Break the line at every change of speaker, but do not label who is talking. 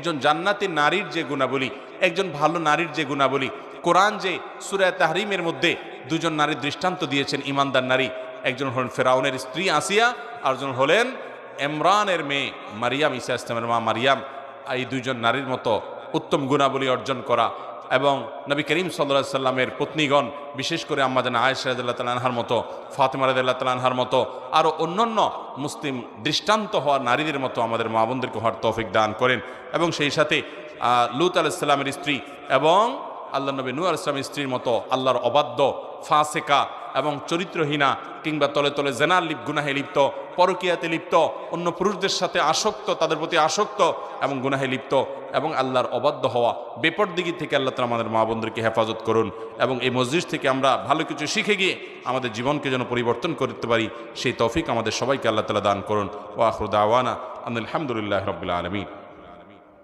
একজন জান্নাতি নারীর যে গুণাবলী, একজন ভালো নারীর যে গুণাবলী, কোরআন যে সূরা তাহরিমের মধ্যে দুজন নারীর দৃষ্টান্ত দিয়েছেন, ইমানদার নারী, একজন হলেন ফেরাউনের স্ত্রী আসিয়া, আরেকজন হলেন ইমরানের মেয়ে মারিয়াম, ঈসা ইসলামের মা মারিয়াম। এই দুইজন নারীর মতো উত্তম গুণাবলী অর্জন করা এবং নবী করিম সাল্লাল্লাহু আলাইহি সাল্লামের পত্নীগণ, বিশেষ করে আম্মা জান আয়েশা রাদিয়াল্লাহু তাআলা আনহার মতো, ফাতেমা রাদিয়াল্লাহু তাআলা আনহার মতো, আরও অন্যান্য মুসলিম দৃষ্টান্ত হওয়া নারীদের মতো আমাদের মা বোনদেরকে হওয়ার তৌফিক দান করেন। এবং সেই সাথে লূত আলাইহিস সালামের স্ত্রী এবং আল্লাহ নবী নূহ আলাইহিস সালামের স্ত্রীর মতো আল্লাহর অবাধ্য, ফাসেকা এবং চরিত্রহীনা কিংবা তলে তলে জেনার গুনাহে লিপ্ত, পরকীয়াতে লিপ্ত, অন্য পুরুষদের সাথে আসক্ত, তাদের প্রতি আসক্ত এবং গুনাহে লিপ্ত এবং আল্লাহর অবাধ্য হওয়া, বেপরদিগি থেকে আল্লাহ তাআলা আমাদের মা বোনদেরকে হেফাজত করুন। এবং এই মসজিদ থেকে আমরা ভালো কিছু শিখে গিয়ে আমাদের জীবনকে যেন পরিবর্তন করতে পারি, সেই তৌফিক আমাদের সবাইকে আল্লাহ তাআলা দান করুন। ওয়া আখিরু দাওয়ানা আলহামদুলিল্লাহি রাব্বিল আলামিন।